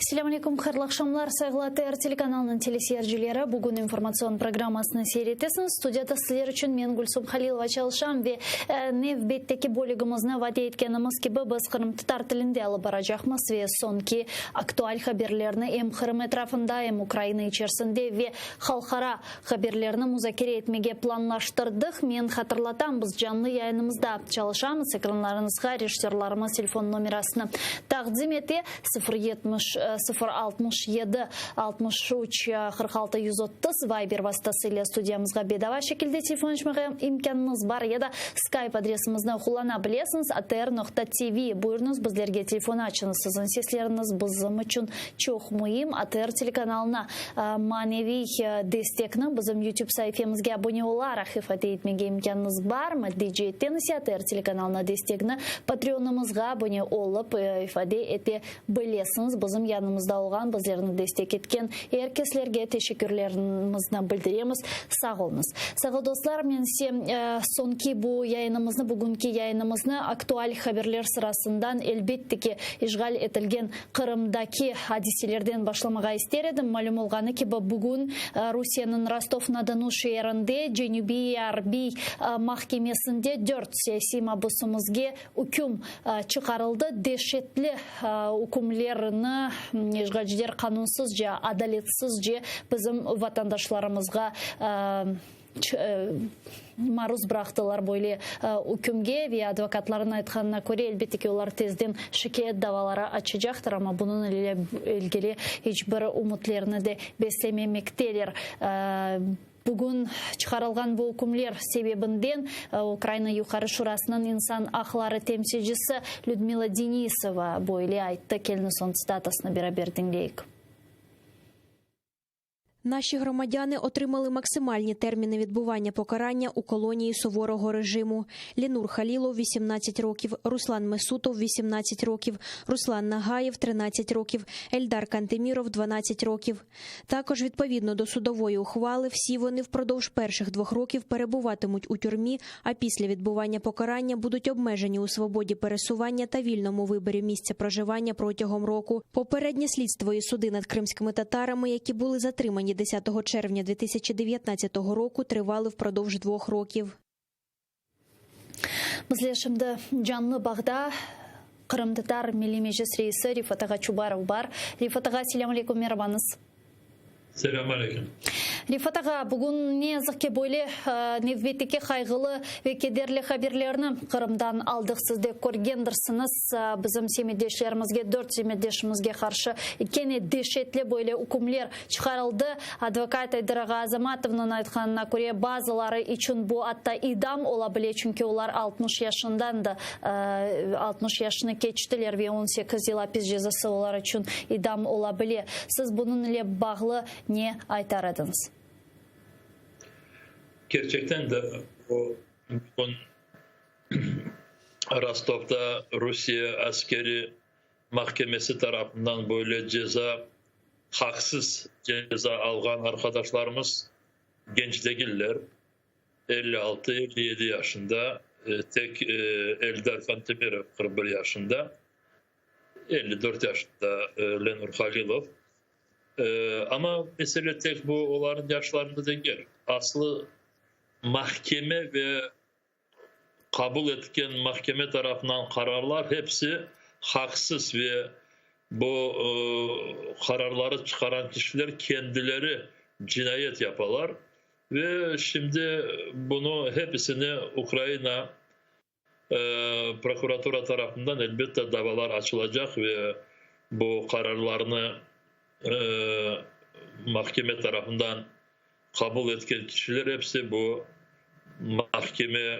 Assalamu alaikum, xayrlı akşamlar. Saygılar TR телеканалының телесерджілері. Бүгін информацион программасыны сейретесін. Студияда сіздер үшін мен Гүлсум Халилова çalışам ve nevbetteki bölümümüzne vade etkenimiz gibi biz Kırım Tatar tilinde alıp baracakmız ve sonki aktual haberlerini hem Kırım etrafında hem Ukrayna içerisinde ve halkara haberlerini müzakere etmeye planlaştırdık. Men hatırlatam, biz canlı yayınımızda çalışamız. Ekranlarınızga rejissörlarımız telefon numarasını takdim eti 067 63 46 130 Viber vasıtasıyla stüdyamızga bedava şekilde telefon açmaya imkanınız var ya da Skype adresimizni kullanabilirsiniz. atr.tv buyurunuz, bizlerge telefon açınız. Sizin sesleriniz bizim için çok mühim. ATR telekanalına manevi destekni bizim YouTube sayfamızga abone olarak ifade etmege imkanınız var mı? Diyecektiniz, ATR telekanalına destekni Patreonumuzga abone olup ifade edebilirsiniz. Bizim yanımızda olan, bizlerini destek etken herkeslerge teşekkürlerimizni bildiremiz. Sağ olunuz. Sağ dostlar, men sonki bu yayınımızı, bugünkü yayınımızı aktual haberler sırasından elbette ki işgal etilgen Kırım'daki hadiselerden başlamağa isterim. Malum olğanı ki bugün Rusya'nın Rostov-na-Donu şehrinde Cenubi Harbiy Mahkemesi'nde 4 siyasi mahbusumuzga hüküm çıkarıldı. Dehşetli hükümlerini işgalciler kanunsuzca, adaletsizce bizim vatandaşlarımızga maruz bıraktılar böyle hükümge ve advokatların aytkanına göre elbette ki onlar tezden şikayet davaları açacaktır ama bunun ile ilgili hiçbir umutlarını da beslememekteler. Bugün çıkarılgan bu hükümler sebebinden Ukrayna Yukarı Şurası'nın insan hakları temsilcisi Людмила Denisova böyle ayttı. Kelini son статусını beraber dinleyik. Наші громадяни отримали максимальні терміни відбування покарання у колонії суворого режиму. Лінур Халілов – 18 років, Руслан Месутов – 18 років, Руслан Нагаєв – 13 років, Ельдар Кантеміров – 12 років. Також відповідно до судової ухвали всі вони впродовж перших 2 років перебуватимуть у тюрмі, а після відбування покарання будуть обмежені у свободі пересування та вільному виборі місця проживання протягом року. Попереднє слідство і суди над кримськими татарами, які були затримані 10 червня 2019 року, тривали впродовж 2 років. Bizler şimdi canlı bağda Kırım Tatar Milli Meclis Reisi Rifat Ağa Çubarov var. Rifat Ağa, selamun aleyküm, merhabanız. Selamun aleyküm. Rifat Ağa, bugün ne yazık ki böyle nevbetteki kaygılı ve kederli haberlerini Kırım'dan aldık. Siz de görgendirsiniz. Bizim semedeşlerimizge, 4 semedeşimizge karşı ikene dehşetli böyle hükümler çıkarıldı. Advokat Aydar Ağa Azamatовның aytkanına göre bazıları için bu hatta idam olabilir. Çünkü onlar 60 yaşından da 60 yaşını geçtiler ve 18 yıl hapis cezası onlar için idam olabilir. Siz bunun ile bağlı ne aytardınız? Gerçekten de o Rostov'da Rusya askeri mahkemesi tarafından böyle haksız ceza algan arkadaşlarımız genç değiller. 56-57 yaşında, tek Eldar Kantemirov 41 yaşında, 54 yaşında Lenur Halilov. Ama mesele tek bu onların yaşlarında değil. Aslı mahkeme ve kabul etken mahkeme tarafından kararlar hepsi haksız ve bu kararları çıkaran kişiler kendileri cinayet yaparlar ve şimdi bunu hepsini Ukrayna prokuratura tarafından elbette davalar açılacak ve bu kararlarını mahkeme tarafından kabul etken kişiler hepsi bu mahkeme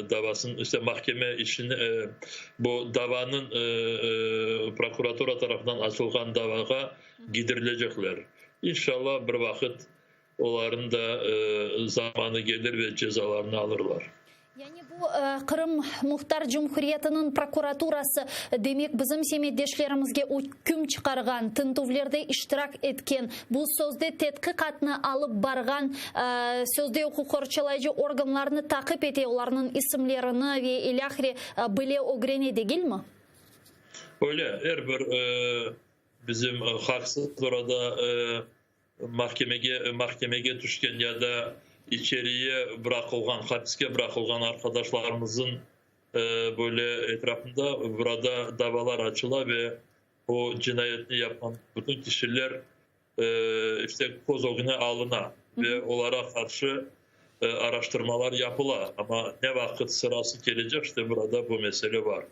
davasının işte mahkeme işini bu davanın prokuratura tarafından açılgan davaga gidirilecekler. İnşallah bir vakit onların da zamanı gelir ve cezalarını alırlar. Yani bu Kırım Muhtar Cumhuriyeti'nin prokuraturası demek bizim semedeşlerimizge hüküm çıkargan, tintuvlarda iştirak etken, bu sözde tetkikatını alıp bargan, sözde hukuk korçalayıcı organlarını takip ete, onların isimlerini ve ilahiri bile öğrene değil mi? Öyle, her bir bizim haksız orada mahkemeye düşken ya da içeriye bırakılgan, hapiste bırakılgan arkadaşlarımızın böyle etrafında burada davalar açıla ve o cinayetini yapan bütün kişiler işte kozoguna alına ve onlara karşı araştırmalar yapıla. Ama ne vakit sırası gelecek işte burada bu mesele var.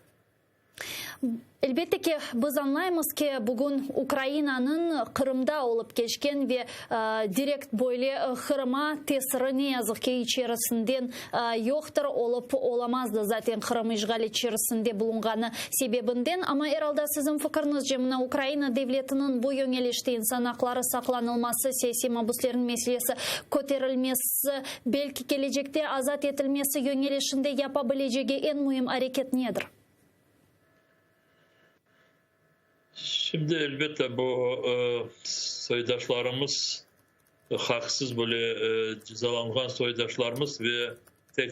Elbette ki biz anlayımız ki bugün Ukrayna'nın Kırım'da olup geçken ve direkt böyle Kırım'a tesiri ne yazık ki içerisinden yoktur, olup olamazdı zaten Kırım işgal içerisinde bulunganı sebebinden. Ama herhalde sizin fikrinizce Ukrayna devletinin bu yönelişte insan hakları saklanılması, siyasi mahpusların meselesi kotarılması, belki gelecekte azat edilmesi yönelişinde yapabileceği en mühim hareket nedir? Şimdi elbette bu soydaşlarımız haksız böyle cezalangan soydaşlarımız ve tek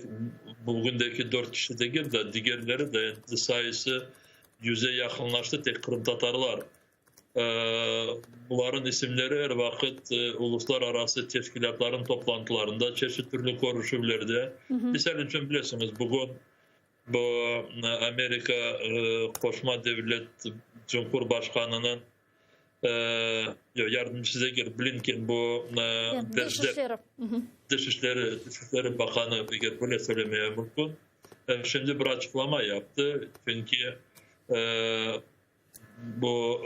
bugündeki 4 kişi değil de diğerleri de sayısı 100'e yakınlaştı tek Kırım Tatarlar. Bunların isimleri her vakit uluslararası teşkilatların toplantılarında çeşitli türlü görüşmelerde. Misal için biliyorsunuz bugün bu Amerika Koşma Devlet Cumhurbaşkanı'nın yardımcısı Blinken bu Dışişleri Bakanı böyle söylemeye mümkün. Şimdi bir açıklama yaptı. Çünkü bu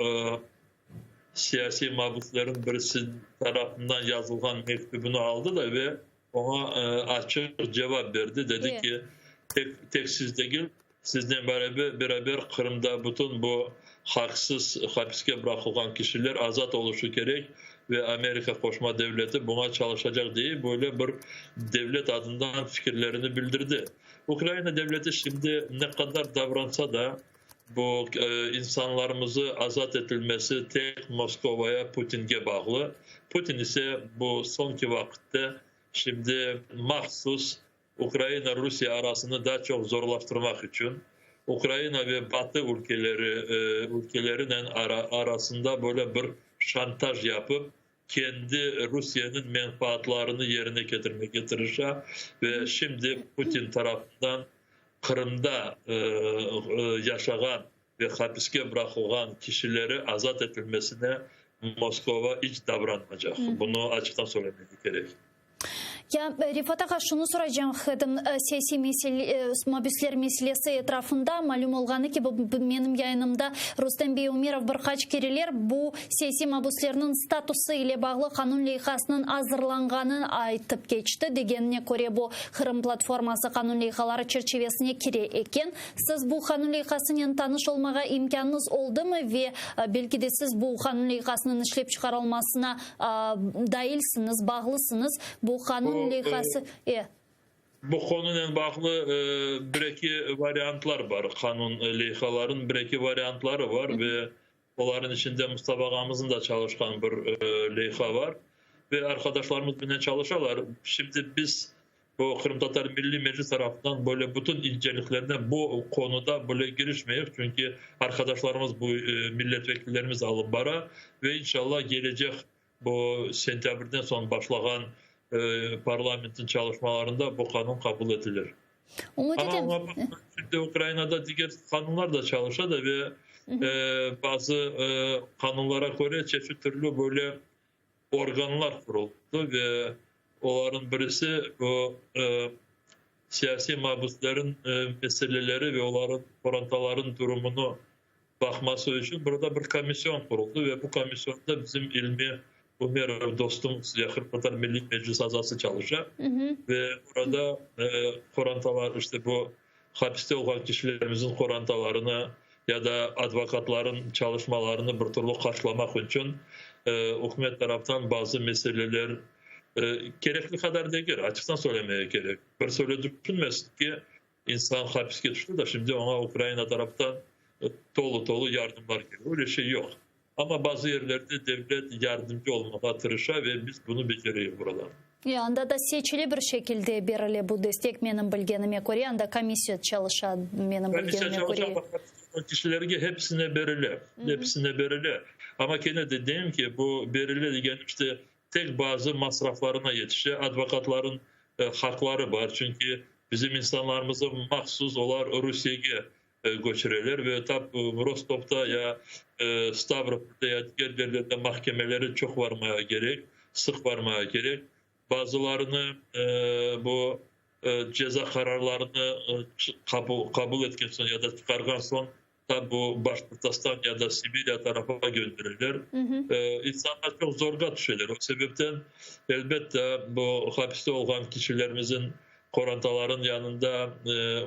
siyasi mahpusların birisi tarafından yazılan mektubunu aldı da ve ona açık cevap verdi. Dedi ki tek siz değil, sizden beraber Kırım'da bütün bu haksız hapiste bırakılan kişiler azat oluşu gerek ve Amerika Koşma Devleti buna çalışacak diye böyle bir devlet adından fikirlerini bildirdi. Ukrayna devleti şimdi ne kadar davransa da bu insanlarımızı azat edilmesi tek Moskova'ya, Putin'e bağlı. Putin ise bu sonki vakitte şimdi mahsus Ukrayna-Rusya arasını daha çok zorlaştırmak için Ukrayna ve Batı ülkelerinin arasında böyle bir şantaj yapıp kendi Rusya'nın menfaatlarını yerine getirmeye çalışıyor ve şimdi Putin tarafından Kırım'da yaşayan ve hapiste bırakılan kişileri azat edilmesine Moskova hiç davranmayacak. Bunu açıktan söylemek gerek. Ya Rifat Ağa şunu soracağım. Siyasi mahpuslar meselesi etrafında malum olganı ki benim yayınımda Rustem Beyumirov birkaç kereler bu siyasi mahpusların statusu ile bağlı kanun leyhasının hazırlanganı aytıp geçti. Degenine göre bu Kırım platforması kanun leyhaları çerçevesine kire eken. Siz bu kanun leyhasının tanış olmağa imkanınız oldu mu ve belki de siz bu kanun leyhasının işlep çıkarılmasına dahilsiniz, bağlısınız. Bu kanun Bu konuyla bağlı bir-iki varyantlar var. Kanun leyhaların bir-iki varyantları var ve onların içinde Mustafa Ağamızın da çalışkan bir leyha var. Ve arkadaşlarımız bile çalışıyorlar. Şimdi biz bu Kırım Tatar Milli Meclis tarafından böyle bütün inceliklerine bu konuda böyle girişmeyiz. Çünkü arkadaşlarımız bu milletvekillerimiz alın bara ve inşallah gelecek bu sentyabrden sonra başlayan parlamentin çalışmalarında bu kanun kabul edilir. Ama şimdi Ukrayna'da diğer kanunlar da çalışıyor da ve bazı kanunlara göre çeşitli türlü böyle organlar kuruldu ve onların birisi bu siyasi mahpusların meseleleri ve onların korantaların durumunu bakması için burada bir komisyon kuruldu ve bu komisyonda bizim ilmi Umarım dostumuz yakın kadar Milli Meclis azası çalışır ve orada korantalar işte bu hapiste olan kişilerimizin korantalarını ya da advokatların çalışmalarını bir türlü karşılamak için hükümet tarafından bazı meseleler gerekli kadar değil, açıktan söylemeye gerek. Bir söyle düşünmesin ki insan hapiste düştü da şimdi ona Ukrayna taraftan dolu yardımlar geliyor. Öyle şey yok. Ama bazı yerlerde devlet yardımcı olmaya tırışa ve biz bunu beceriyoruz buradan. Anda da seçili bir şekilde berili bu destek benim bilgenime göre, anda komisya çalışan benim bilgenime göre. o kişilerge hepsine berili. Hepsine berili. Ama gene de diyeyim ki bu berili degen işte tek bazı masraflarına yetişe advokatların hakları var. Çünkü bizim insanlarımızın mahsus olar Rusya'ya göçüreler ve Rostov'da ya Stavropol'da ya diğer yerlerde mahkemeleri çok varmaya gerek, sık varmaya gerek. Bazılarını bu ceza kararlarını kabul etken son ya da çıkargan son bu Başkırtastan ya da Sibirya tarafa gönderirler. İnsanlar çok zorga düşerler. O sebepten elbette bu hapiste olan kişilerimizin korantaların yanında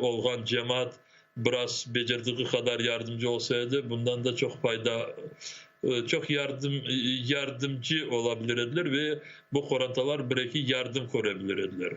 olan cemaat biraz becerdiği kadar yardımcı olsaydı bundan da çok fayda, çok yardımcı olabilirler ve bu korantalar belki yardım koruyabilirler.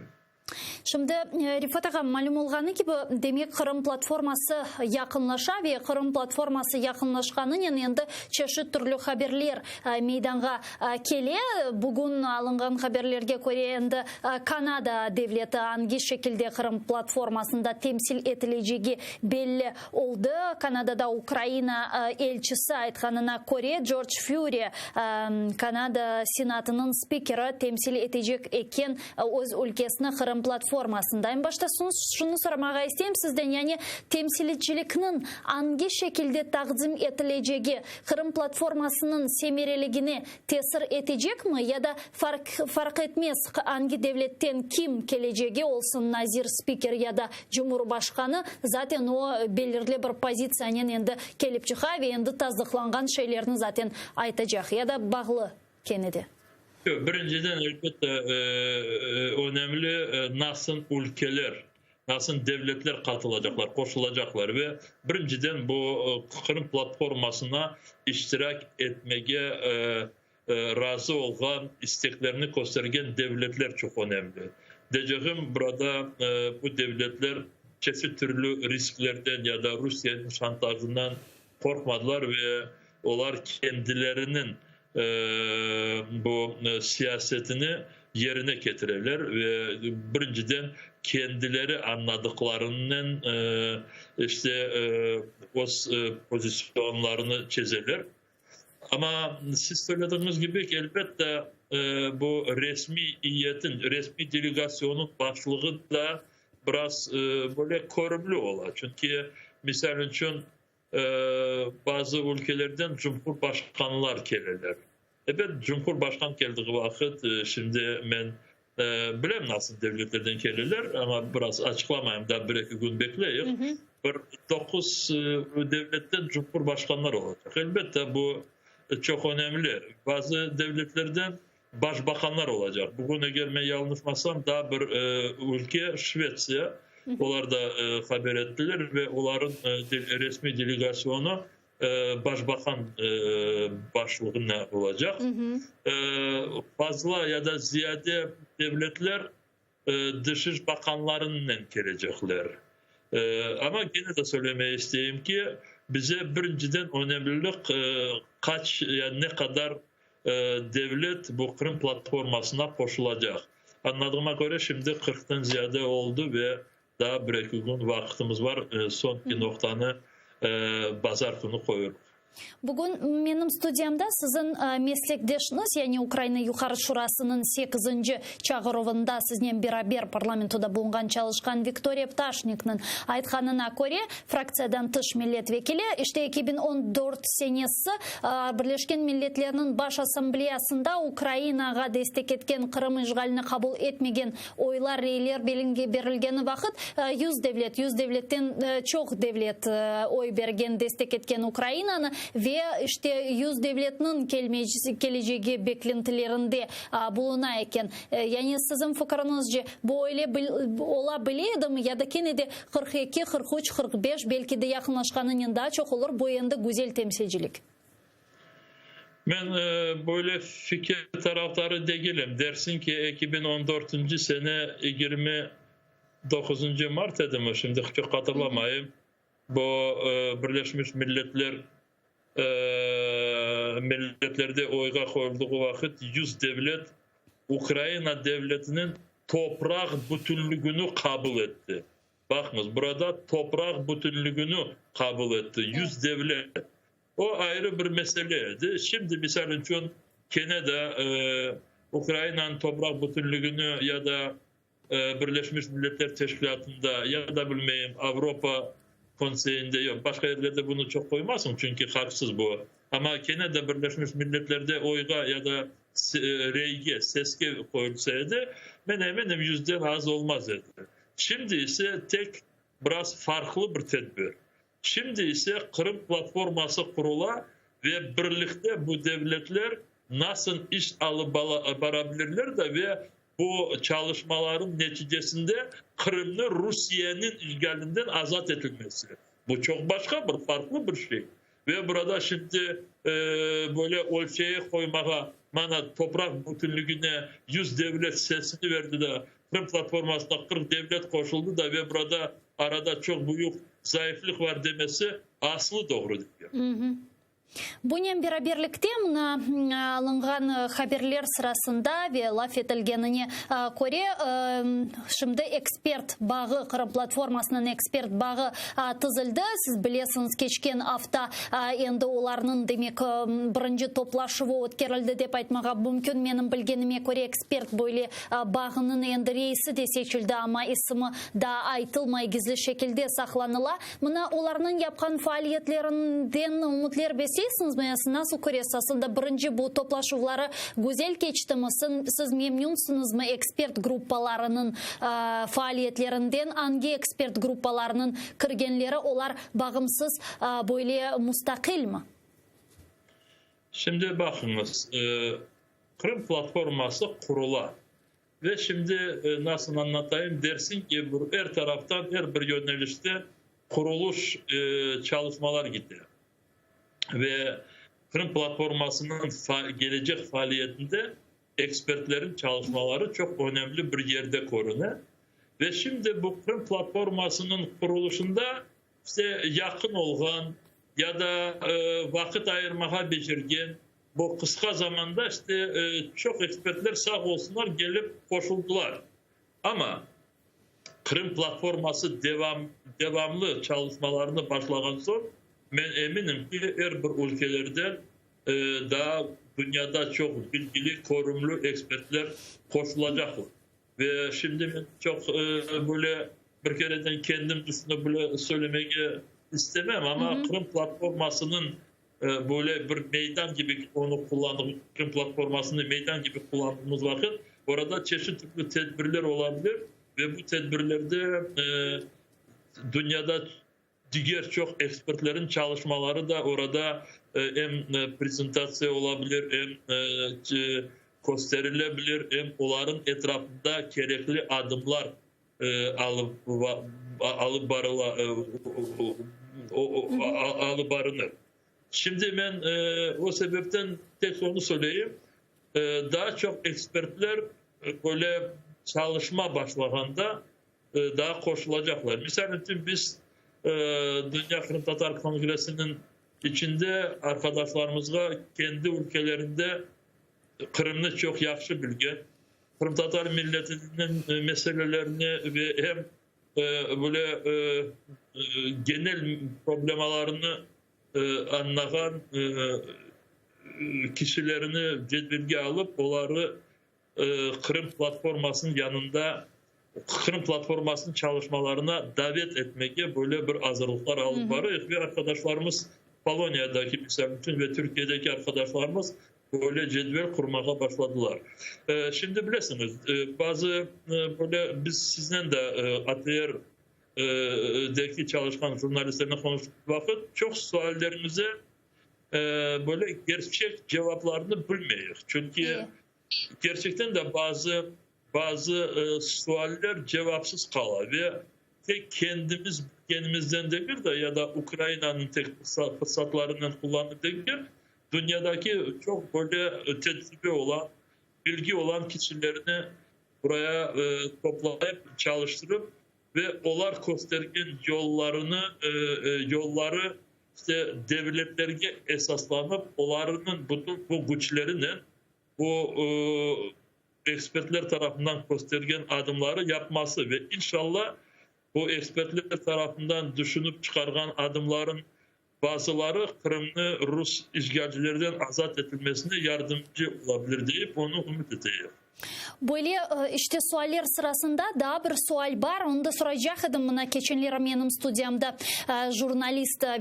Şimdi Rifat Ağa malum olğanı gibi demek Kırım platforması yakınlaşa ve Kırım platforması yakınlaşkanın yanında çeşit türlü haberler meydana kele. Bugün alıngan haberlerge göre Kanada devleti hangi şekilde Kırım platformasında temsil edileceği belli oldu. Kanada'da Ukrayna elçisi aytkanına göre George Fury Kanada Senatının spikeri temsil edecek eken öz ülkesini Kırım platformasında. En başta şunu sormağa isteyeyim sizden, yani temsilcilikinin hangi şekilde takdim edileceği Kırım platformasının semereligini tesir edecek mi ya da fark etmez hangi devletten kim geleceği olsun Nazir Spiker ya da Cumhurbaşkanı zaten o belirli bir pozisyonun endi kelip çıxa ve endi tasdiklangan şeylerini zaten aytacak ya da bağlı kenedi. Birinciden elbette önemli nasıl ülkeler, nasıl devletler katılacaklar, koşulacaklar ve birinciden bu Kırım platformasına iştirak etmeye razı olan isteklerini göstergen devletler çok önemli. Diyeceğim burada bu devletler çeşitli türlü risklerden ya da Rusya'nın şantajından korkmadılar ve onlar kendilerinin bu siyasetini yerine getirirler ve birinciden kendileri anladıklarının işte o pozisyonlarını çizerler. Ama siz söylediğiniz gibi elbette bu resmi delegasyonun başlığı da biraz böyle korumlu ola. Çünkü misal için bazı ülkelerden cumhurbaşkanlar gelirler. Evet, cumhurbaşkan geldiği vakit şimdi ben bilmem nasıl devletlerden gelirler ama biraz açıklamayayım da bir iki gün bekleyeyim. 9 devletten cumhurbaşkanlar olacak. Elbette bu çok önemli. Bazı devletlerden başbakanlar olacak. Bugün eğer ben yanılmazsam daha bir ülke Şveçya. Onlar da haber ettiler ve onların resmi delegasyonu başbakan başlığına olacak. Fazla ya da ziyade devletler dışişleri bakanlarından gelecekler. Ama yine de söylemeye isteyeyim ki bize birinciden önemlilik yani ne kadar devlet bu Kırım platformasına koşulacak. Anladığıma göre şimdi 40'tan ziyade oldu ve daha bir iki gün vaktimiz var. Son bir noktanı pazar günü koyuyoruz. Bugün benim stüdyamda sizin meslektaşınız, yani Ukrayna Yukarı Şurası'nın 8. çağırıvında sizinle beraber parlamentoda bulungan çalışkan Viktoriya Ptashnik'nin aytkanına göre fraksiyadan dış milletvekili işte 2014 senesi Birleşken Milletler'in Baş Asambleyasında Ukrayna'ga destek etken Kırım işgalini kabul etmegen oylar reyler berilgeni vakit 100 devletten çok devlet oy bergen destek etken Ukrayna'nı ve işte 100 devletinin geleceği beklentilerinde bulunayken, yani sizin fikriniz bu öyle olabilir mi ya da kenedi 42, 43, 45 belki de yakınlaşkanın daha çok olur bu yanda güzel temsilcilik? Ben böyle fikir taraftarı değilim. Dersin ki 2014. sene 29. Mart edimi şimdi çok hatırlamayayım. Bu Birleşmiş Milletler milletlerde oyga koyulduğu vakit 100 devlet Ukrayna devletinin toprak bütünlüğünü kabul etti. Bakınız burada toprak bütünlüğünü kabul etti. 100 devlet. O ayrı bir meseleydi. Şimdi misal için Kanada Ukrayna'nın toprak bütünlüğünü ya da Birleşmiş Milletler Teşkilatı'nda ya da bilmeyeyim Avrupa Konseyi'nde yok. Başka yerlerde bunu çok koymazsın çünkü haksız bu. Ama Kanada Birleşmiş Milletler'de oyga ya da reyge, seske koyulsaydı ben eminim 100'den az olmaz dedi. Şimdi ise tek biraz farklı bir tedbir. Şimdi ise Kırım platforması kurula ve birlikte bu devletler nasıl iş alıp barabilirler de ve bu çalışmaların neticesinde Kırım'ın Rusya'nın işgalinden azat edilmesi. Bu çok başka bir farklı bir şey. Ve burada şimdi böyle ölçeğe koymaya, bana toprak bütünlüğüne 100 devlet sesini verdi de Kırım platformasına 40 devlet koşuldu da ve burada arada çok büyük zayıflık var demesi aslı doğru değil. Bunun beraberlikte alıngan haberler sırasında ve laf etilgenine göre şimdi ekspert bağı, Kırım platformasının ekspert bağı tızıldı. Siz bilesiniz geçken hafta endi olarının demek birinci toplaşıvı ötkerildi dep aytmaga mümkün. Menin bilgenime göre ekspert böyle bağının endi reisi de seçildi ama ismi da aytılmay gizli şekilde saklanıla. Mına olarının yapkan faaliyetlerinden umutlar besleysiniz mi? Nasıl görüyorsunuz? Aslında birinci bu toplaşıvları güzel geçti mi? Siz memnunsunuz mu ekspert gruppalarının faaliyetlerinden? Hangi ekspert gruppalarının kirgenleri olar bağımsız böyle mustakil mi? Şimdi bakınız, Kırım platforması kurula ve şimdi nasıl anlatayım dersin ki her taraftan her bir yönelişte kuruluş çalışmalar gidiyor. Ve Kırım platformasının gelecek faaliyetinde ekspertlerin çalışmaları çok önemli bir yerde korunuyor. Ve şimdi bu Kırım platformasının kuruluşunda işte yakın olan ya da vakit ayırmaya becergen bu kısa zamanda işte çok ekspertler sağ olsunlar gelip koşuldular. Ama Kırım platforması devamlı çalışmalarını başlayan son ben eminim ki her bir ülkelerde daha dünyada çok bilgili, korumlu ekspertler koşulacak. Ve şimdi ben çok böyle bir kereden kendim üstüne böyle söylemeyi istemem ama Kırım platformasının böyle bir meydan gibi onu kullandığımız, Kırım platformasını meydan gibi kullandığımız vakit orada çeşitli tedbirler olabilir ve bu tedbirlerde dünyada diğer çok ekspertlerin çalışmaları da orada hem prezentasyon olabilir, hem gösterilebilir, hem onların etrafında gerekli adımlar alıp barınır. Şimdi ben o sebepten tek onu söyleyeyim. Daha çok ekspertler böyle çalışma başladığında daha koşulacaklar. Misal için biz Dünya Kırım Tatar Kongresi'nin içinde arkadaşlarımızla kendi ülkelerinde Kırım'ı çok yaxşı bilgen, Kırım Tatar milletinin meselelerini ve hem böyle genel problemalarını anlayan kişilerini cedbilge alıp onları Kırım platformasının yanında Kırım platformasının çalışmalarına davet etmeye böyle bir hazırlıklar alıp varız ve arkadaşlarımız Polonya'daki misal için ve Türkiye'deki arkadaşlarımız böyle cedvel kurmaya başladılar. Şimdi bilirsiniz bazı böyle biz sizden de Atelier çalışkan jurnalistlerine konuştuk vakit çok suallerimize böyle gerçek cevaplarını bilmeyiz. Çünkü gerçekten de bazı sualler cevapsız kalır ve tek kendimizden değil de ya da Ukrayna'nın tek fırsatlarından kullandığı değil, dünyadaki çok böyle tecrübe olan, bilgi olan kişilerini buraya toplayıp çalıştırıp ve onlar göstergen yolları işte devletlerine esaslanıp onların bütün bu güçlerinin bu ekspertler tarafından göstergen adımları yapması ve inşallah bu ekspertler tarafından düşünüp çıkarılan adımların bazıları Kırım'ı Rus işgalcilerden azat edilmesine yardımcı olabilir deyip onu umut ediyor. Böyle işte sualler sırasında daha bir sual var. Onu da soracaktım buna geçenlerim benim stüdyamda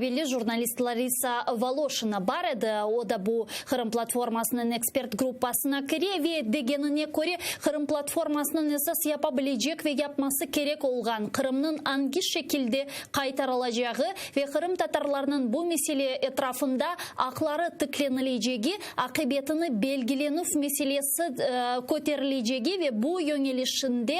belli jurnalist Larisa Voloshin'a barıdı. O da bu Kırım platformasının ekspert grupasına kire ve degenine göre Kırım platformasının esas yapabilecek ve yapması gerek olan Kırım'ın hangi şekilde kaytarılacağı ve Kırım Tatarlarının bu mesele etrafında akları tıklanılacağı, akıbetini belgilenif meselesi koterileceği ve bu yönelişinde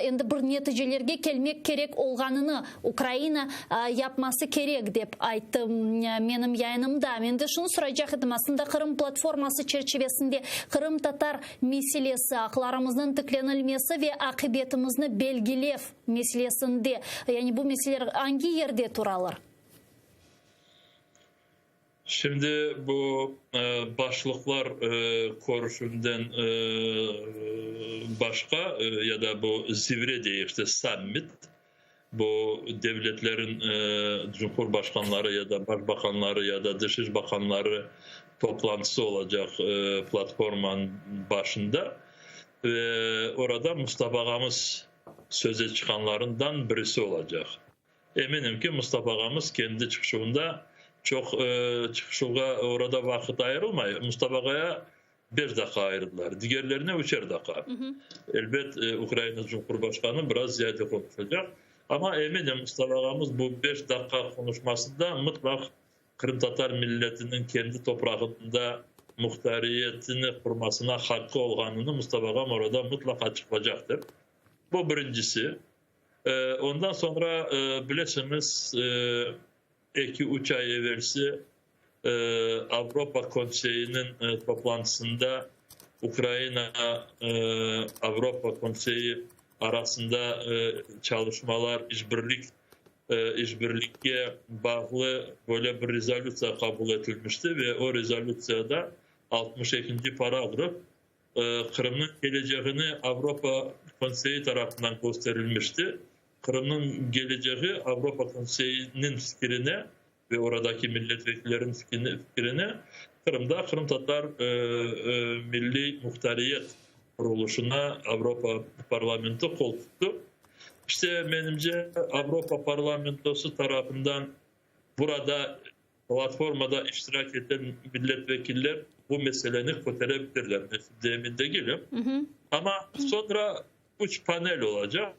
endi bir neticelerge kelmek gerek olganını Ukrayna yapması gerek dep ayttım benim yayınımda. Ben de şunu soracaktım, aslında Kırım platforması çerçevesinde Kırım Tatar meselesi, aklarımızın tıklanılması ve akıbetimizni belgilef meselesinde, yani bu meseleler hangi yerde turalır? Şimdi bu başlıklar korusundan başka ya da bu zivre diye işte summit, bu devletlerin cumhurbaşkanları ya da başbakanları ya da dışişleri bakanları toplantısı olacak platformanın başında ve orada Mustafa Ağamız söze çıkanlarından birisi olacak. Eminim ki Mustafa Ağamız kendi çıkışında çok çıkışıga orada vakit ayrılmıyor. Mustafa Ağa'ya 1 dakika ayırdılar. Diğerlerine 3'er dakika. Elbet Ukrayna Cumhurbaşkanı biraz ziyade konuşacak. Ama eminim Mustafa Ağamız bu 5 dakika konuşmasında mutlak Kırım Tatar milletinin kendi toprağında muhtariyetini kurmasına hakkı olganını Mustafa Ağam orada mutlak açıklayacaktır. Bu birincisi. Ondan sonra bilirsiniz 2-3 ay evvelsi Avrupa Konseyi'nin toplantısında Ukrayna Avrupa Konseyi arasında çalışmalar, işbirliğe bağlı böyle bir rezolüsyon kabul edilmişti ve o rezolüsyonda 62. paragraf Kırım'ın geleceğini Avrupa Konseyi tarafından gösterilmişti. Kırım'ın geleceği Avrupa Konseyi'nin fikrine ve oradaki milletvekillerin fikrine Kırım'da Kırım Tatar Milli Muhtariyet kuruluşuna Avrupa Parlamento kol tuttu. İşte benimce Avrupa Parlamentosu tarafından burada platformada iştirak eden milletvekiller bu meseleyi kotarabilirler. Demin de gelin. Ama sonra 3 panel olacak.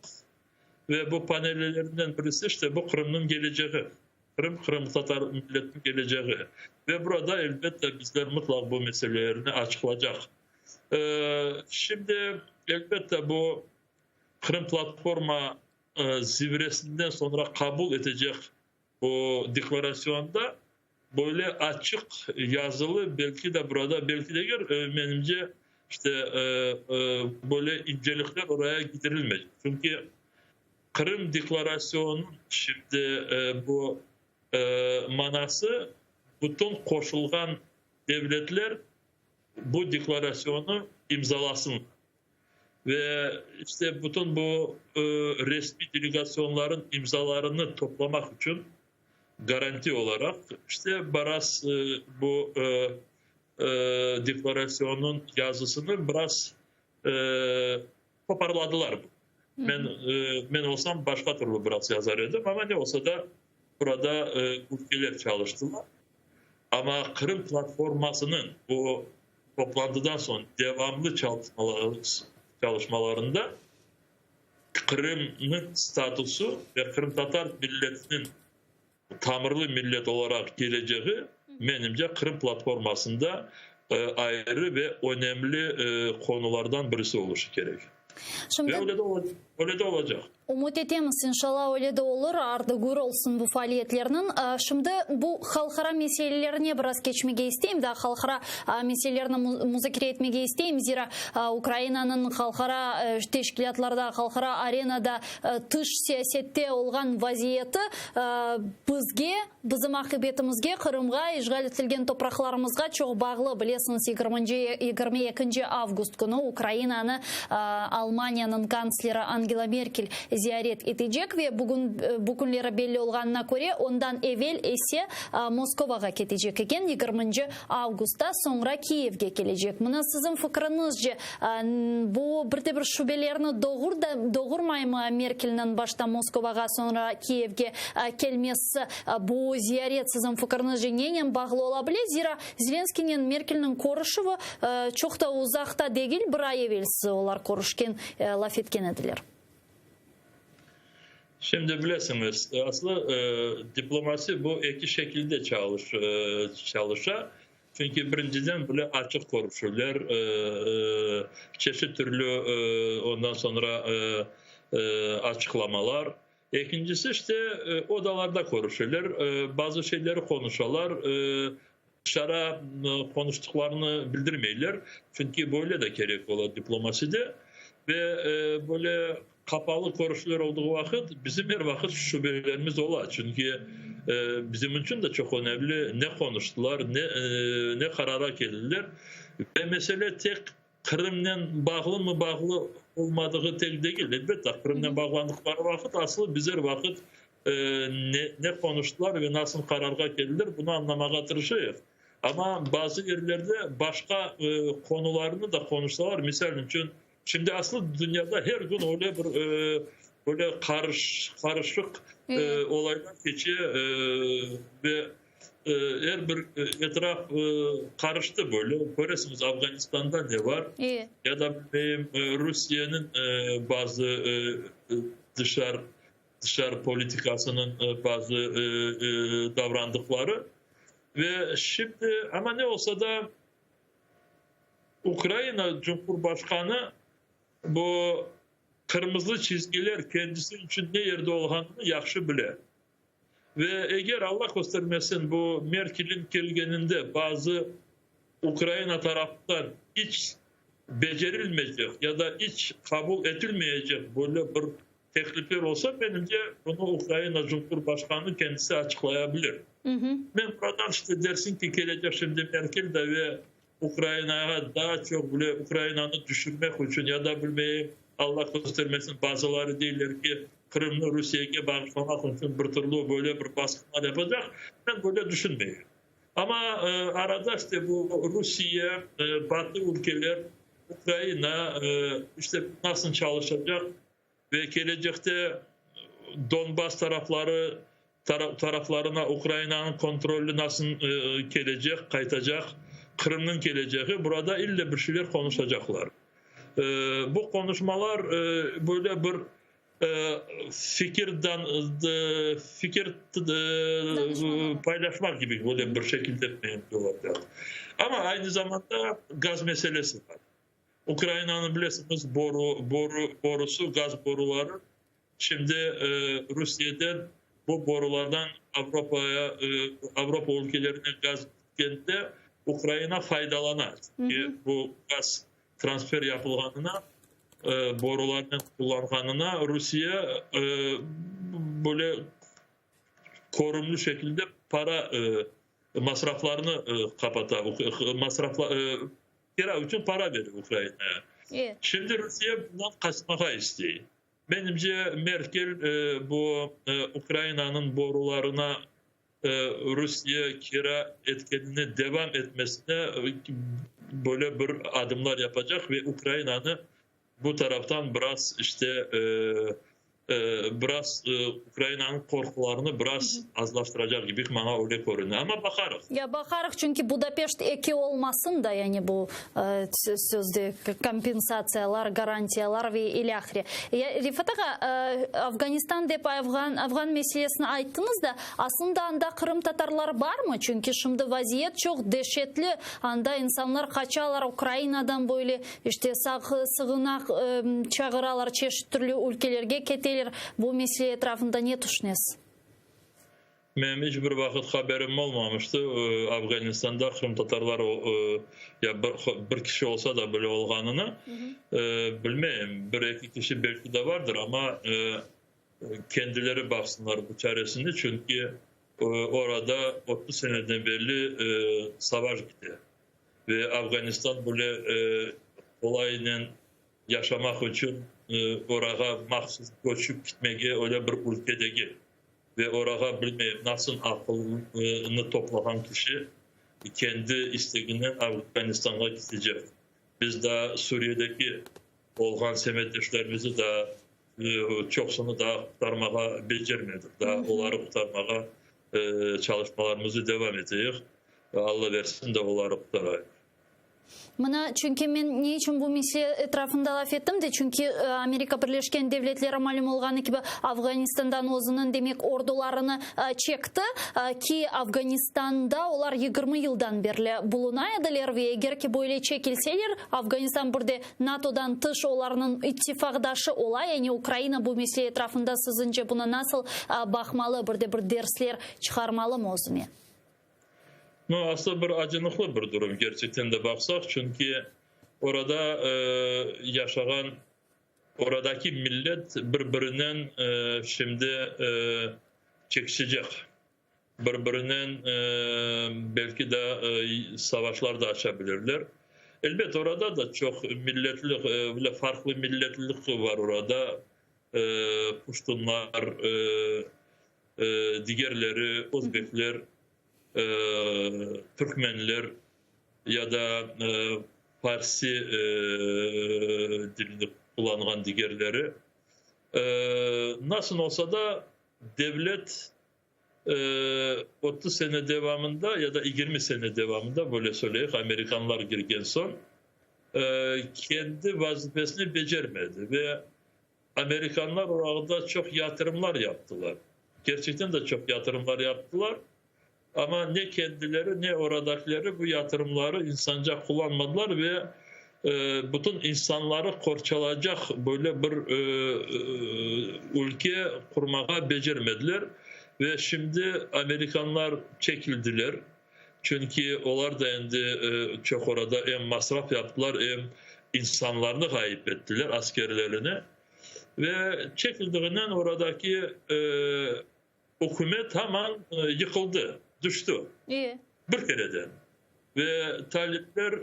Ve bu panellerinden birisi işte bu Kırım'ın geleceği. Kırım Tatar milletin geleceği. Ve burada elbette bizler mutlak bu meselelerini açıklayacak. Şimdi elbette bu Kırım platforma zirvesinden sonra kabul edecek bu deklarasyonda böyle açık yazılı belki de burada belki de benimce işte böyle incelikler oraya gidirilmeyecek. Çünkü Kırım Deklarasyonu şimdi bu manası bütün koşulgan devletler bu deklarasyonu imzalasın. Ve işte bütün bu resmi delegasyonların imzalarını toplamak için garanti olarak işte biraz bu deklarasyonun yazısını biraz toparladılar. Ben olsam başka türlü biraz yazar edim ama ne olsa da burada ülkeler çalıştılar. Ama Kırım platformasının bu toplantıdan sonra devamlı çalışmalarında Kırım'ın statüsü ve Kırım Tatar milletinin tamirli millet olarak geleceği benimce Kırım platformasında ayrı ve önemli konulardan birisi oluşu gerek. Şimdi, ve öyle de olacak. Umut etemiz inşallah öyle de olur. Ardı gür olsun bu faaliyetlerinin. Şimdi bu halkara meselelerine biraz geçmeye isteyeyim de halkara meselelerini müzakere etmeye isteyeyim. Zira Ukrayna'nın halkara teşkilatlarda, halkara arenada dış siyasette olgan vaziyeti bizge, bizim akıbetimizge, Kırım'a, işgal etilgen topraklarımızga çok bağlı. Bilesiniz 22 avgust günü Ukrayna'nı Almanya'nın kansleri Ангела Меркель ziyaret edecek ve bugünlere belli olganına göre ondan evvel ise Moskova'ya ketecek eken 20 Ağustos'ta sonra Kiev'e gelecek. Buna sizin fikrinizce bu bir şüphelerini doğurmay mı Merkel'in başta Moskova'ya sonra Kiev'e gelmesi bu ziyaret sizin fikrinizce neyle bağlı olabilir? Zira Zelenski'nin Merkel'in konuşuvu çok da uzakta değil, bir ay evvelsi olar konuşken laf etken edilir. Şimdi bilirsiniz aslında diplomasi bu iki şekilde çalışır. Çünkü birinciden böyle açık konuşurlar, çeşitli türlü ondan sonra açıklamalar. İkincisi işte odalarda konuşurlar, bazı şeyleri konuşurlar, dışarı konuştuklarını bildirmeyirler. Çünkü böyle de gerek olur diplomaside ve böyle kapalı konuşmalar olduğu vakit bizim her vakit şüphelerimiz olur. Çünkü bizim için de çok önemli ne konuştular, ne karara geldiler. Ve mesele tek Kırım'la bağlı mı bağlı olmadığı tek değil. Elbette Kırım'la bağlandıkları vakit aslında bize vakit ne konuştular ve nasıl karara geldiler bunu anlamaya çalışıyoruz. Ama bazı yerlerde başka konularını da konuşsalar, misal için şimdi aslında dünyada her gün öyle bir böyle karışık olaylar geçiyor ve her bir etraf karıştı böyle. Görüyorsunuz Afganistan'da ne var? Ya da Rusya'nın bazı dışarı politikasının bazı davrandıkları ve şimdi ama ne olsa da Ukrayna Cumhurbaşkanı bu kırmızı çizgiler kendisi için ne yerde olduğunu yaxşı bilir. Ve eğer Allah göstermesin bu Merkel'in gelgeninde bazı Ukrayna tarafından hiç becerilmeyecek ya da hiç kabul edilmeyecek böyle bir teklifler olsa benimce bunu Ukrayna Cumhurbaşkanı kendisi açıklayabilir. Ben buradan işte dersin ki gelecek şimdi Merkel de ve Ukrayna'ya daha çok böyle Ukrayna'nı düşürmek için ya da bilmeyeyim Allah göstermesin bazıları değiller ki Kırım'ı Rusya'ya bağışlamak için bir türlü böyle bir baskılar yapacak. Ben böyle düşünmüyorum. Ama arada işte bu Rusya, Batı ülkeler, Ukrayna işte nasıl çalışacak ve gelecekte Donbas taraflarına Ukrayna'nın kontrolü nasıl gelecek, kaytacak, Kırım'ın geleceği burada illa bir şeyler konuşacaklar. Bu konuşmalar böyle bir fikir paylaşmak gibi böyle bir şekilde yapıyorlar. Ama aynı zamanda gaz meselesi var. Ukrayna'nın bilirsiniz borusu, gaz boruları. Şimdi Rusya'dan bu borulardan Avrupa ülkelerine gaz geldiğinde Ukrayna faydalanar. Bu gaz transfer yapılanına borulardan kullanılanına Rusya böyle korunmuş şekilde para masraflarını kapatar. Kira için para verir Ukrayna'ya. Şimdi Rusya bundan kaçmaya istiyor. Benimce Merkel bu Ukrayna'nın borularına Rusya kira etkenine devam etmesine böyle bir adımlar yapacak ve Ukrayna'nı bu taraftan biraz işte Ukrayna'nın korkularını biraz azlaştıracak gibi bana öyle görünüyor. Ama bakarız. Ya bakarız çünkü Budapeşt eki olmasın da yani bu sözde kompensatsiyalar, garantiyalar ve ilahri. Rifat Ağa, Afganistan dep Afgan meselesini ayttınız da aslında anda Kırım Tatarlar var mı? Çünkü şimdi vaziyet çok dehşetli. Anda insanlar kaçalar Ukrayna'dan böyle işte sığınak çağıralar çeşitli ülkelerge keteler. Bu mesele etrafında ne düşünüyorsunuz? Benim hiçbir vakit haberim olmamıştı. Afganistan'da Kırım Tatarlar ya bir kişi olsa da böyle olganını bilmeyeyim. Bir iki kişi belki de vardır ama kendileri baksınlar bu çaresinde. Çünkü orada 30 seneden beri savaş gitti. Ve Afganistan böyle kolayla yaşamak için oraya mahsus göçüp gitmeye öyle bir ülkedeki ve oraya bilmeyip nasıl aklını toplayan kişi kendi isteğinden Afganistan'a gidecek. Biz de Suriye'deki olgan semedeşlerimizi de çoksunu da kurtarmaya becermedik. Daha onları kurtarmaya çalışmalarımızı devam edeceğiz. Allah versin de onları kurtarayım. Mına çünkü men ne için bu mesele etrafında laf ettim de çünkü Amerika Birleşken Devletleri malum olğanı gibi Afganistan'dan özünün demek ordularını çekti ki Afganistan'da olar 20 yıldan beri bulunaydılar ve eğer ki böyle çekilseler Afganistan burada NATO'dan tış onların ittifakdaşı olay yani Ukrayna bu mesele etrafında sizince buna nasıl bakmalı burada bir dersler çıkarmalı mı özüne? No, aslında bir acınıklı bir durum gerçekten de baksak çünkü orada yaşayan oradaki millet birbirinden şimdi çekişecek. Birbirinden belki de savaşlar da açabilirler. Elbette orada da çok milletlilik, bile farklı milletlilik var orada. Puştunlar, diğerleri, Özbekler, Türkmenler ya da Farsi dilini kullanan diğerleri nasıl olsa da devlet 30 sene devamında ya da 20 sene devamında böyle söyleyeyim Amerikanlar girgen son kendi vazifesini becermedi ve Amerikanlar orada çok yatırımlar yaptılar. Gerçekten de çok yatırımlar yaptılar. Ama ne kendileri ne oradakileri bu yatırımları insanca kullanmadılar ve bütün insanları korçalacak böyle bir ülke kurmaya becermediler. Ve şimdi Amerikanlar çekildiler. Çünkü onlar da şimdi çok orada hem masraf yaptılar hem insanlarını kaybettiler, askerlerini. Ve çekildiğinden oradaki hükümet hemen yıkıldı. Düştü. İyi. Bir kereden. Ve talipler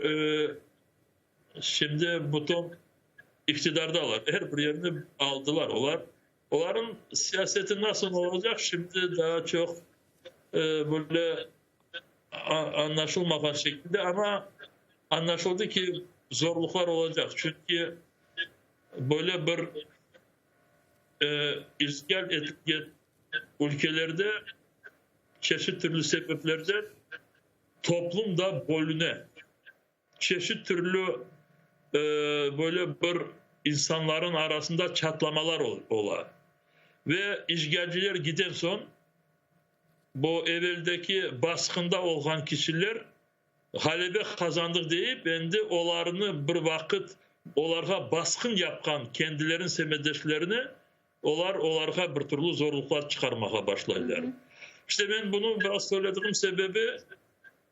şimdi bütün iktidardalar. Her bir yerini aldılar. Onların siyaseti nasıl olacak? Şimdi daha çok böyle anlaşılmayan şekilde ama anlaşıldı ki zorluklar olacak. Çünkü böyle bir işgal etken ülkelerde çeşit türlü sebeplerden toplum da bölüne. Çeşit türlü böyle bir insanların arasında çatlamalar ola. Ve işgalciler giden son bu evveldeki baskında olan kişiler Halep'e kazandık deyip endi onlarını bir vakit onlara baskın yapan kendilerin semedeşlerini onlara bir türlü zorluklar çıkarmaya başlaydılar. İşte ben bunu biraz söylediğim sebebi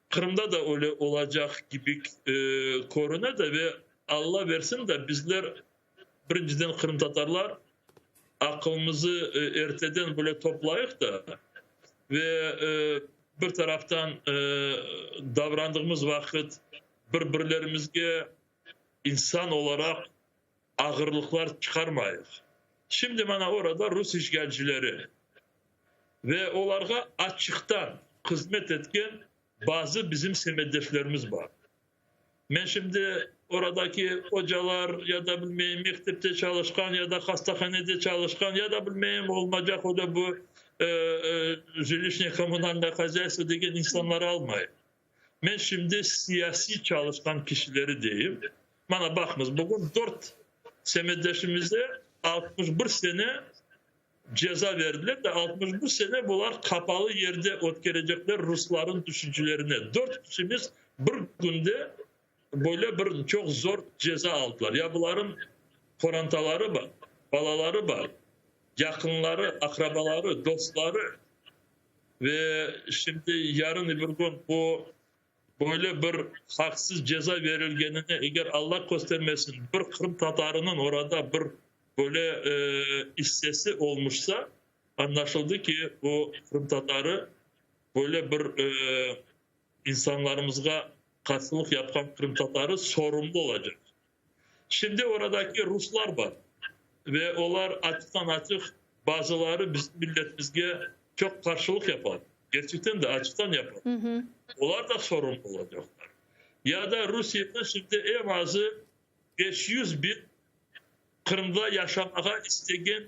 Kırım'da da öyle olacak gibi koruna da ve Allah versin de bizler birinciden Kırım Tatarlar aklımızı erteden böyle toplayıp da ve bir taraftan davrandığımız vakit birbirlerimizge insan olarak ağırlıklar çıkarmayız. Şimdi bana orada Rus işgalcileri ve onlara açıktan hizmet etken bazı bizim semedeşlerimiz var. Ben şimdi oradaki hocalar ya da bilmeyeyim mektepte çalışkan ya da hastahanede çalışkan ya da bilmeyeyim olmayacak o da bu жилищный коммунальный хозяйство degen insanları almayın. Ben şimdi siyasi çalışkan kişileri diyeyim. Bana bakınız bugün 4 semedeşimize 61 sene ceza verdiler de 61 sene bunlar kapalı yerde ötkerecekler Rusların düşüncelerine. 4 kişimiz bir günde böyle bir çok zor ceza aldılar. Ya bunların korantaları var, balaları var, yakınları, akrabaları, dostları ve şimdi yarın bir gün bu böyle bir haksız ceza verilgenine eğer Allah göstermesin bir Kırım Tatarının orada bir böyle hissesi olmuşsa anlaşıldı ki o Kırım Tatarı böyle bir insanlarımıza katılık yapan Kırım Tatarı sorumlu olacak. Şimdi oradaki Ruslar var. ve onlar açıktan açık bazıları bizim milletimizge çok karşılık yapar. Gerçekten de açıktan yapar. Onlar da sorumlu olacaklar. Ya da Rusya'da şimdi en azı 500 bin Kırım'da yaşamaya isteyen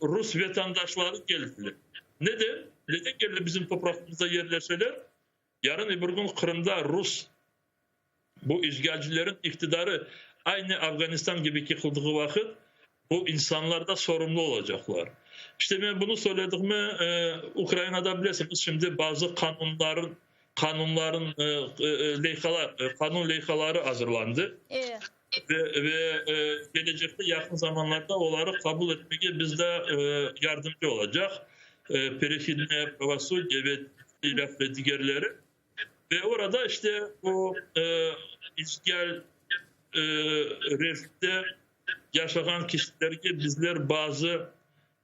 Rus vatandaşları geldiler. Neden? Neden geldi bizim topraklarımıza yerleşeler? Yarın öbür gün Kırım'da Rus bu işgalcilerin iktidarı aynı Afganistan gibi yıkıldığı vakit bu insanlar da sorumlu olacaklar. İşte ben bunu söylediğimi Ukrayna'da bilirsiniz şimdi bazı kanun leyhaları hazırlandı. Ve gelecekte yakın zamanlarda onları kabul etmeye biz de yardımcı olacak. Perehidne, Pravosudye ve diğerleri. Ve orada işte o işgal rejimde yaşayan kişilerge bizler bazı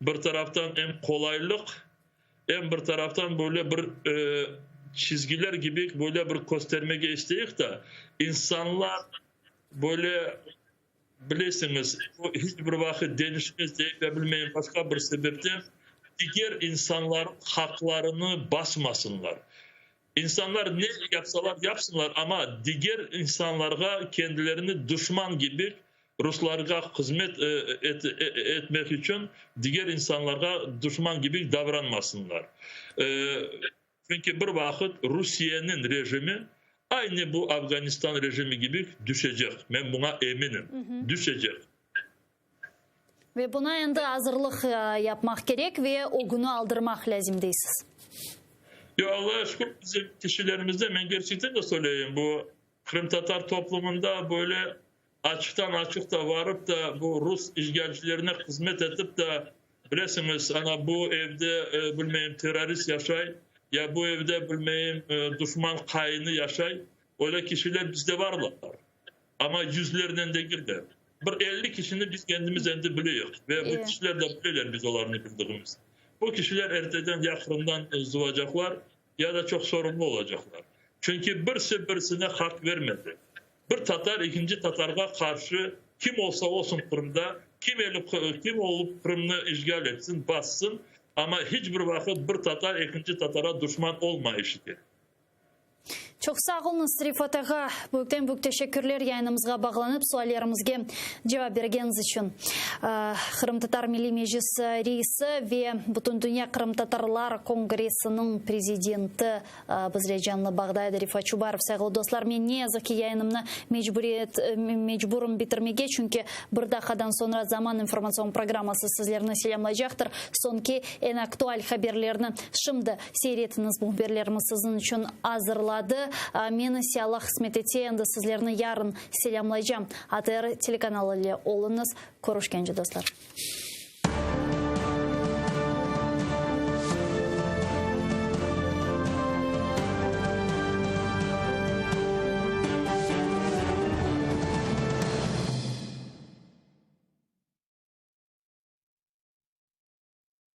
bir taraftan hem kolaylık hem bir taraftan böyle bir çizgiler gibi böyle bir göstermeye isteyik de insanlar böyle bilirsiniz hiçbir vakit değişmez diyebilmeyin başka bir sebepten diğer insanlar haklarını basmasınlar. İnsanlar ne yapsalar yapsınlar ama diğer insanlara kendilerini düşman gibi Ruslara hizmet etmek için diğer insanlara düşman gibi davranmasınlar. Çünkü bir vakit Rusya'nın rejimi aynı bu Afganistan rejimi gibi düşecek. Ben buna eminim. Düşecek. Ve buna endi hazırlık yapmak gerek ve o günü aldırmak lazım değilsiniz. Ya Allah'a şükür bizim kişilerimizde ben gerçekten de söyleyeyim bu Kırım Tatar toplumunda böyle açıktan açıkta varıp da bu Rus işgalcilerine hizmet edip de bilirsiniz ana bu evde bilmeyim terörist yaşay ya bu evde bilmeyim düşman kayını yaşay öyle kişiler bizde varlar. Ama yüzlerinden de girdi. Bir 50 kişini biz kendimiz endi biliyoruz ve bu kişiler de biliyorlar biz onlarını bildiğimiz. Bu kişiler erteden yakından zıvacaklar ya da çok sorumlu olacaklar. Çünkü birisi birisine hak vermedi. Bir Tatar ikinci Tatar'a karşı kim olsa olsun Kırım'da kim olup Kırım'ı işgal etsin, bassın ama hiçbir vakit bir Tatar ikinci Tatar'a düşman olmayışıdır. Çok sağ olun Rifat ağa. Büyük teşekkürler yayınımızga bağlanıp suallarımızga cevap bergeniz için. Kırım Tatar Milli Meclis reisi ve Bütün Dünya Kırım Tatarlar Kongresi'nin prezidenti bizle canlı bağdaydı Rifat Çubarov. Sayılı dostlar, men ne yazık ki yayınımını mecburum bitirmege çünkü bir dakikadan sonra Zaman informasyon programması sizlerine selamlayacaktır. Sonki en aktual haberlerini şimdi seyretiniz bu haberlerimiz sizin için hazırladı. Meni Allah hizmet etse endi sizlerini yarın selamlayacağım. ATR teлеканалы ile olunuz. Görüşkенче dostlar.